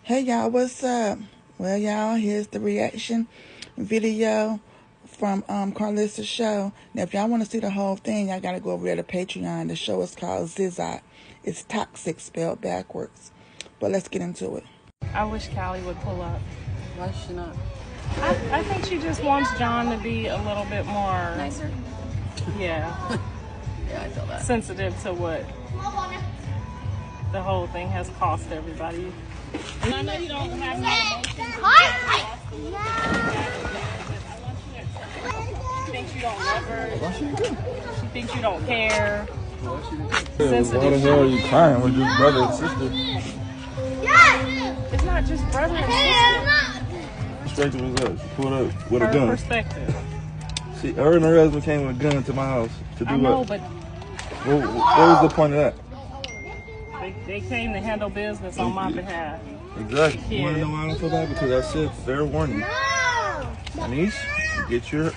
Hey y'all, what's up? Well y'all, here's the reaction video from Karlissa's show. Now if y'all want to see the whole thing, y'all gotta go over there to Patreon. The show is called Zizot. It's toxic spelled backwards. But let's get into it. I wish Callie would pull up. Why should she not? I think she just wants John to be a little bit more Nicer? Yeah. Yeah, I feel that. Sensitive to what the whole thing has cost everybody. And I know you don't have no emotions. She thinks you don't love her. She thinks you don't care. Sensitive. Why the hell are you crying with your brother and sister? It's not just brother and sister. Perspective is us. She pulled up with a Her gun. perspective. See, her and her husband came with a gun to my house to do I know, what? but What was the point of that? they came to handle business on my behalf. Exactly. You want to Yeah. know why I don't feel bad? Because I said fair warning. Denise, get your.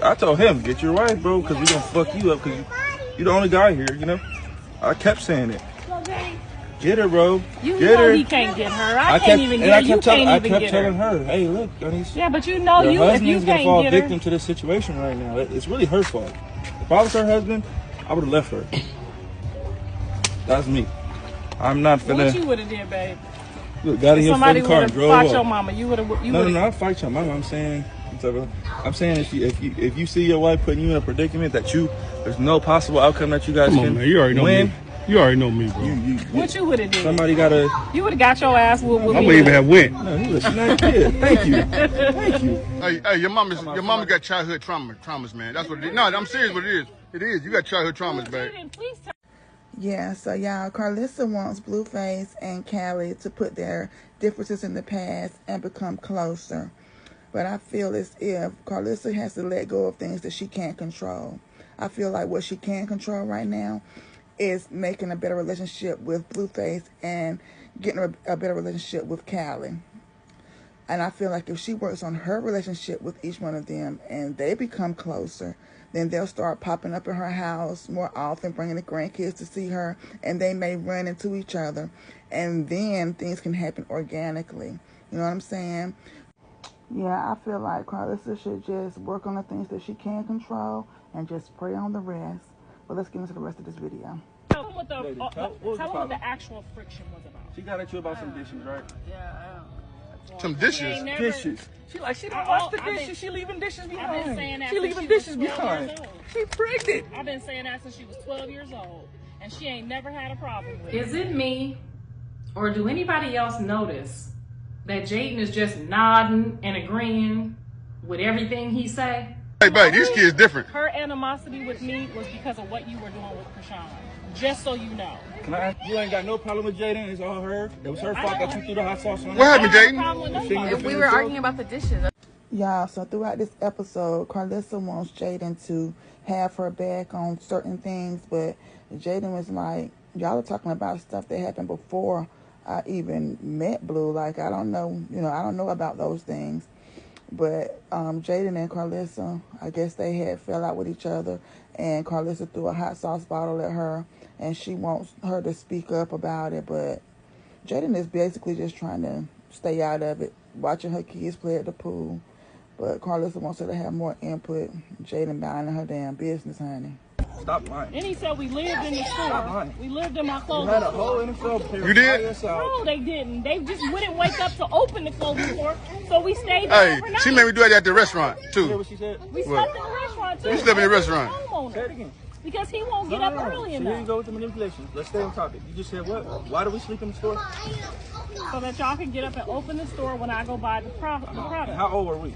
I told him, get your wife, bro, because we gonna fuck you up. Because you're the only guy here, you know. I kept saying it. Get her, bro. You get know her. he can't get her. I can't even get her. You can't even I kept get telling her. her, hey, look, Denise. Yeah, but you know, your if you husband's gonna fall can't get victim her. to this situation right now. It's really her fault. If I was her husband, I would have left her. That's me. I'm not finna. What you would have did, babe? Look, got in your Somebody fucking car would and have drove fought up. your mama. You would have. No, I fight your mama. I'm saying if you see your wife putting you in a predicament that there's no possible outcome that you guys Come can on, man. You already know win. me. You already know me, bro. What you would have did? Somebody gotta. You would have got your ass whooped. I wouldn't even have went. No, she's not a kid. Thank you. Thank you. Hey, your mama got childhood traumas, man. That's what it is. No, I'm serious. What it is? It is. You got childhood traumas, babe. Please tell. Yeah, so y'all, Karlissa wants Blueface and Callie to put their differences in the past and become closer. But I feel as if Karlissa has to let go of things that she can't control. I feel like what she can control right now is making a better relationship with Blueface and getting a better relationship with Callie. And I feel like if she works on her relationship with each one of them and they become closer, then they'll start popping up in her house more often, bringing the grandkids to see her, and they may run into each other. And then things can happen organically. You know what I'm saying? Yeah, I feel like Karlissa should just work on the things that she can control and just pray on the rest. But let's get into the rest of this video. Tell them what the actual friction was about. She got at you about some dishes, right? Yeah. Some dishes. Dishes. She don't wash the dishes. She leaving dishes behind. I've been saying that She since leaving she was dishes 12 behind. years old. She pregnant. I've been saying that since she was 12 years old, and she ain't never had a problem with it. Is it me, or do anybody else notice that Jaden is just nodding and agreeing with everything he say? Hey, babe, these kids different. Her animosity with me was because of what you were doing with Krishan. Just so you know. Can I ask, you ain't got no problem with Jaden? It's all her. It was her fault that you threw the hot sauce on her. What happened, I don't Jaden? have a problem with nobody. We were arguing about the dishes. Y'all, so throughout this episode, Karlissa wants Jaden to have her back on certain things, but Jaden was like, y'all are talking about stuff that happened before I even met Blue. Like, I don't know, I don't know about those things. But Jaden and Karlissa, I guess they had fell out with each other, and Karlissa threw a hot sauce bottle at her, and she wants her to speak up about it, but Jaden is basically just trying to stay out of it, watching her kids play at the pool. But Karlissa wants her to have more input. Jaden buying her damn business, honey. Stop lying. And he said we lived in the Stop store. lying. We lived in my You clothing had a store. whole NFL player. You did? by yourself. No, they didn't. They just wouldn't wake up to open the clothing store, so we stayed there Hey, overnight. she made me do that at the restaurant, You hear too. what she said? We slept in the restaurant too. You slept in the restaurant. Homeowner. Say it again. Because he won't get up early So here you enough. go with the manipulation. Let's stay on topic. You just said what? Why do we sleep in the store? So that y'all can get up and open the store when I go buy the product. How old are we?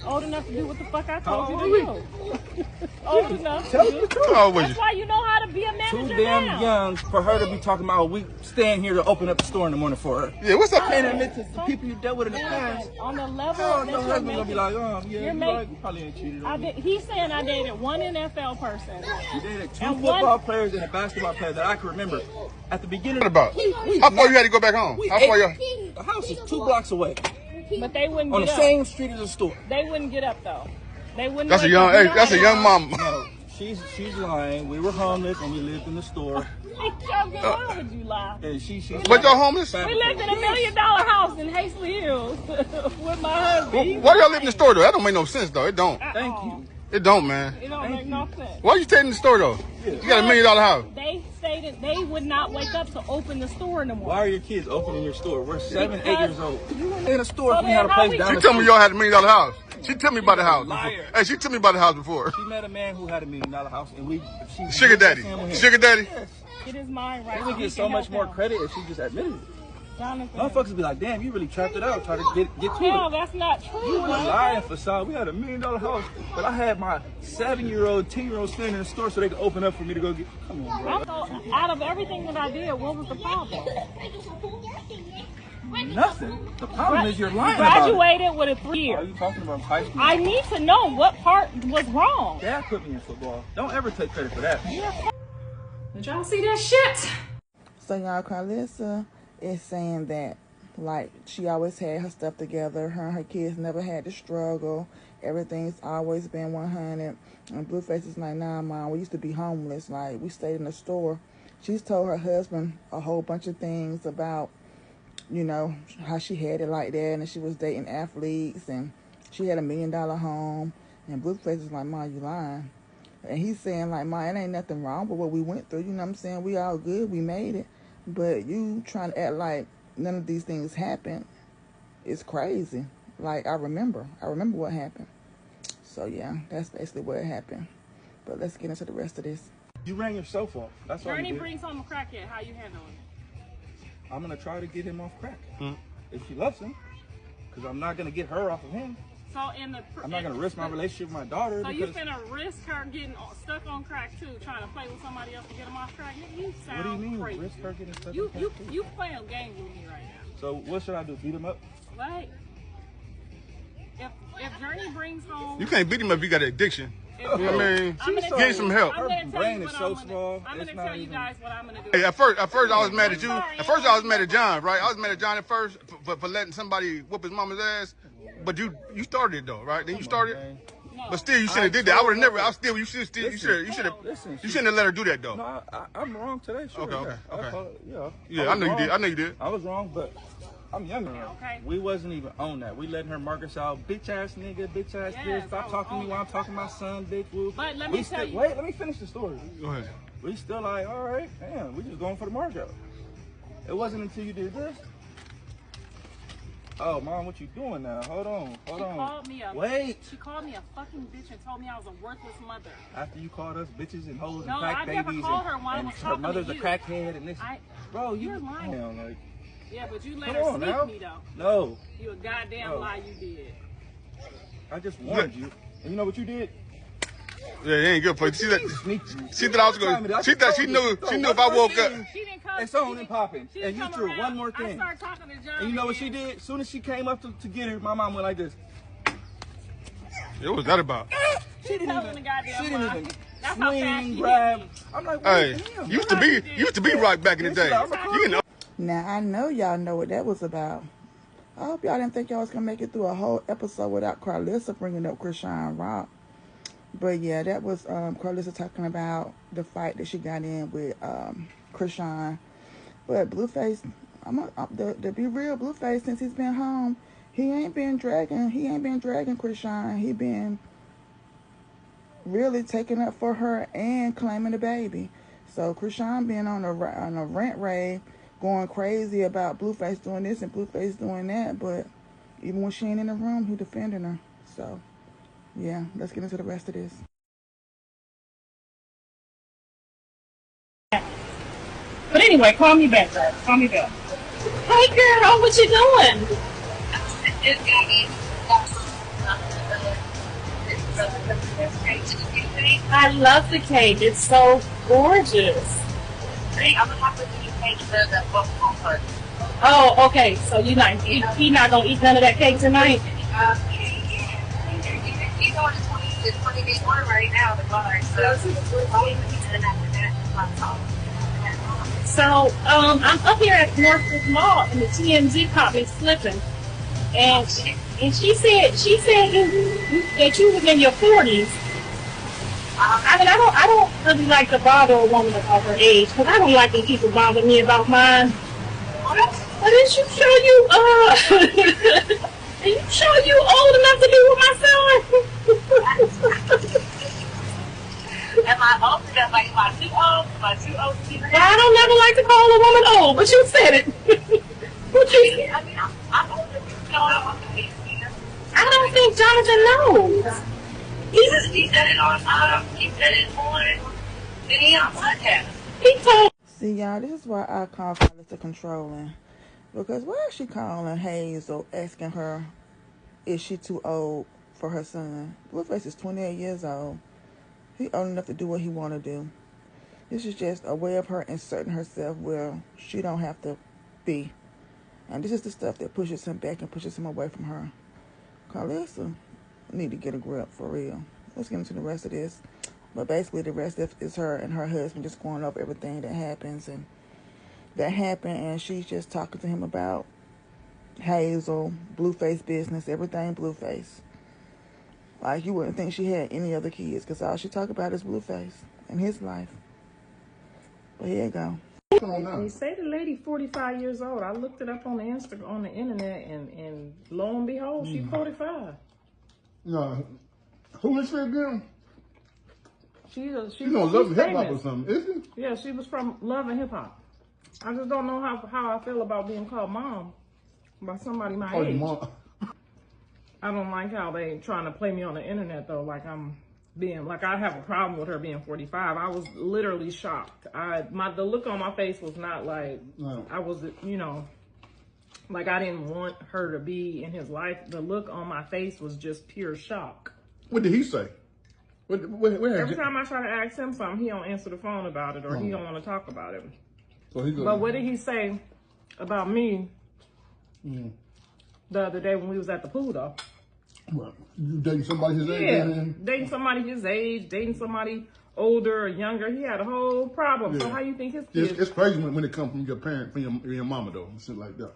Old enough to do what the fuck I told How you old to do. Old enough to Tell me do. the truth. How old was That's you? why you know how to be a manager Too damn now. young for her to be talking about we stand here to open up the store in the morning for her. Yeah, what's up? Can't admit to the people you dealt with in the past. On the level Oh, that no you're husband gonna making, be like, yeah, you're you making- like, you probably ain't cheated on me. he's saying I dated one NFL person. You dated two And football one- players and a basketball player that I can remember. At the beginning, What about? How far you had to go back home? How far you? The house is 2 blocks away But they wouldn't on the get up. same street as the store. They wouldn't get up though. They wouldn't. That's a wake young. up. Hey, You know that's a how young they are. mama. No, she's lying. We were homeless and we lived in the store. Why would you lie? And she's But y'all homeless? We lived in $1 million house in Hasty Hills with my husband. Why do y'all live in the store though? That don't make no sense though. It don't. Thank you. It don't, man. It don't make no sense. Why you staying in the store though? You got $1 million house. They stated they would not wake up to open the store no more. Why are your kids opening your store? We're 7, 8 years old. In a store, if we had a place down She the told me street. y'all had $1 million house. She told me about the house. Liar. Hey, she told me about the house before. She met a man who had $1 million house, and she Sugar daddy. Sugar daddy. Yes. It is mine, right? She would get so much more credit if she just admitted it. Jonathan. Motherfuckers would be like, damn, you really trapped it out, try to get to No, it. that's not true. You were lying facade. We had $1 million house, but I had my 7-year-old, 10-year-old standing in the store so they could open up for me to go get. Come on, bro. So, out of everything that I did, what was the problem? Nothing. The problem is you're lying about Graduated with a 3 it. Are year. you talking about high school? I need to know what part was wrong. Dad put me in football. Don't ever take credit for that. Did y'all see that shit? So y'all, Karlissa is saying that, like, she always had her stuff together. Her and her kids never had to struggle. Everything's always been 100. And Blueface is like, nah, Mom, we used to be homeless. Like, we stayed in the store. She's told her husband a whole bunch of things about, you know, how she had it like that, and she was dating athletes, and she had $1 million home. And Blueface is like, Mom, you lying. And he's saying, like, Mom, it ain't nothing wrong with what we went through. You know what I'm saying? We all good. We made it. But you trying to act like none of these things happened is crazy. Like, I remember what happened. So, yeah, that's basically what happened. But let's get into the rest of this. You ran yourself off. That's all you Journey did. brings home a crackhead. How you handling it? I'm going to try to get him off crack. If she loves him. Because I'm not going to get her off of him. So in the I'm not going to risk my relationship with my daughter. So because you finna risk her getting stuck on crack too, trying to play with somebody else to get them off crack? You sound what do you mean, crazy. risk her getting stuck on You crack too? you playing games with me right now. So what should I do? Beat him up? Like, if Journey brings home, You can't beat him if you got an addiction. I mean, I'm gonna get some help. I'm gonna Her tell brain you is what so I'm gonna, small, I'm it's gonna not tell you even- guys what I'm gonna do. Hey, at first I was mad at you. At first I was mad at John, right? I was mad at John at first for letting somebody whoop his mama's ass. But you started it though, right? Then you started. Man. But still, you should have did that. I would have never. I still. You should. You Listen, shouldn't have let her do that though. No, I'm wrong today. Sure, Okay, yeah. Yeah, I know you did. I know you did. I was wrong, but I'm younger. Okay. We wasn't even on that. We letting her mark us out. Bitch ass nigga, bitch ass Yes, bitch. Stop I was talking to me on while I'm that. talking to my son, bitch. Woo. But let me tell you. Wait, let me finish the story. Go ahead. We still like, all right, damn, we just going for the markup. It wasn't until you did this. Oh, Mom, what you doing now? Hold on. She called me a Wait. She called me a fucking bitch and told me I was a worthless mother. After you called us bitches and hoes No, and crack I never babies called her while I and was her talking to mother's a you. crackhead and this. Bro, You're lying. Damn, like, Yeah, but you let come her on sneak now. me though. No, You a goddamn No. lie you did. I just warned you. And you know what you did? Yeah, it ain't good for you. See that? Sneak. She thought I was going. She thought she knew. She knew if I woke up. She didn't come. It's on and popping. She And didn't you come threw around. one more I thing. started talking to John. And you know what she did? As soon as she came up to get her, my mom went like this. What was that about? She didn't telling even. the goddamn She didn't lie. even That's how fast swing, she grab. hit me. I'm like, Hey, wait, damn. used to be right back in the day. You know. Now, I know y'all know what that was about. I hope y'all didn't think y'all was going to make it through a whole episode without Karlissa bringing up Krishan Rock. But, yeah, that was Karlissa talking about the fight that she got in with Krishan. But Blueface, to be real, Blueface, since he's been home, he ain't been dragging Krishan. He been really taking up for her and claiming the baby. So Krishan been on a rant rave, going crazy about Blueface doing this and Blueface doing that. But even when she ain't in the room, he defending her. So, yeah, let's get into the rest of this. But anyway, call me back, guys. Call me back. Hey, girl, what you doing? I love the cake. It's so gorgeous. Oh, okay. So you not he not gonna eat none of that cake tonight? So I'm up here at Northwood Mall and the TMZ caught me slipping, and she said that you was in your 40s. I don't really like to bother a woman about her age, because I don't like when people bother me about mine. But didn't you show you, you sure you old enough to be with my son? Am I old enough? Like, am I too old? Am I too old to be? Well, I don't never like to call a woman old, but you said it. What you said? I mean, I'm older than you. I don't think Jonathan knows. He said it on, he said it on the podcast. He told. See, y'all, this is why I call Karlissa controlling. Because why is she calling Hazel, asking her, is she too old for her son? Blueface is 28 years old. He old enough to do what he want to do. This is just a way of her inserting herself where she don't have to be. And this is the stuff that pushes him back and pushes him away from her. Karlissa need to get a grip for real. Let's get into the rest of this. But basically the rest of is her and her husband just going over everything that happens and she's just talking to him about Hazel, Blueface business, everything Blueface. Like you wouldn't think she had any other kids because all she talk about is Blueface and his life. But here you go. They say the lady 45 years old. I looked it up on the internet, and lo and behold, she's 45. No, who is she again? She's on Love and Hip Hop or something, is she? Yeah, she was from Love and Hip Hop. I just don't know how I feel about being called mom by somebody my age. Mom. I don't like how they trying to play me on the internet though, like I'm being like I have a problem with her being 45. I was literally shocked. The look on my face was not like I was, like I didn't want her to be in his life. The look on my face was just pure shock. What did he say? Every time I try to ask him something, he don't answer the phone about it or he don't want to talk about it. So but what did he say about me the other day when we was at the pool though? Well, you dating somebody his age? Yeah, dating somebody his age, dating somebody older or younger. He had a whole problem. Yeah. So how you think his kids? It's crazy when it comes from your parent, from your mama though, and shit like that.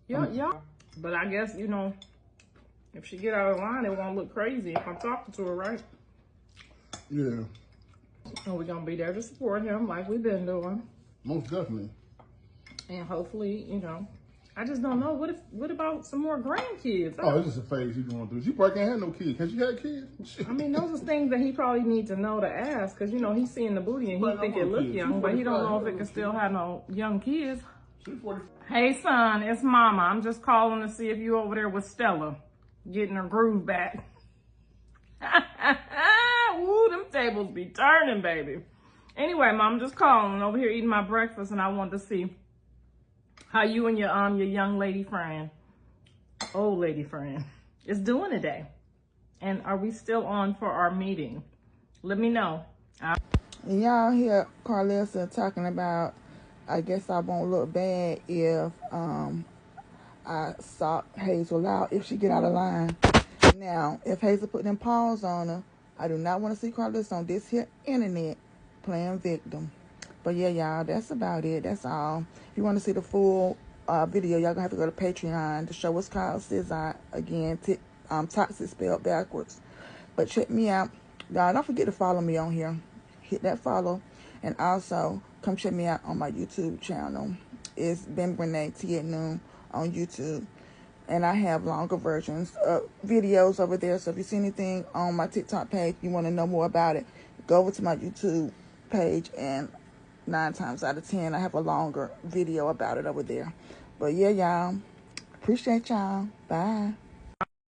Yeah. But I guess, if she get out of line, it won't look crazy if I'm talking to her, right? Yeah. And we're going to be there to support him like we've been doing. Most definitely. And hopefully, I just don't know. What about some more grandkids? Oh, it's just a phase he's going through. She probably can't have no kids. Has she had kids? I mean, those are things that he probably needs to know to ask. Because, he's seeing the booty and he think it look young. But he don't know if it can still have no young kids. Hey, son, it's Mama. I'm just calling to see if you over there with Stella. Getting her groove back. Ooh, them tables be turning, baby. Anyway, Mom, I'm just calling over here eating my breakfast, and I want to see how you and your young lady friend, old lady friend, is doing today. And are we still on for our meeting? Let me know. Y'all hear Karlissa talking about, I guess I won't look bad if I sought Hazel out if she get out of line. Now, if Hazel put them paws on her, I do not want to see Karlissa on this here internet playing victim. But yeah, y'all, that's about it. That's all. If you want to see the full video, y'all gonna have to go to Patreon. The show is called Scissor. Again, toxic spelled backwards. But check me out. Y'all, don't forget to follow me on here. Hit that follow. And also, come check me out on my YouTube channel. It's Ben Renee T at noon on YouTube. And I have longer versions of videos over there. So if you see anything on my TikTok page, you want to know more about it, go over to my YouTube page, and 9 times out of 10, I have a longer video about it over there. But yeah, y'all, appreciate y'all. Bye.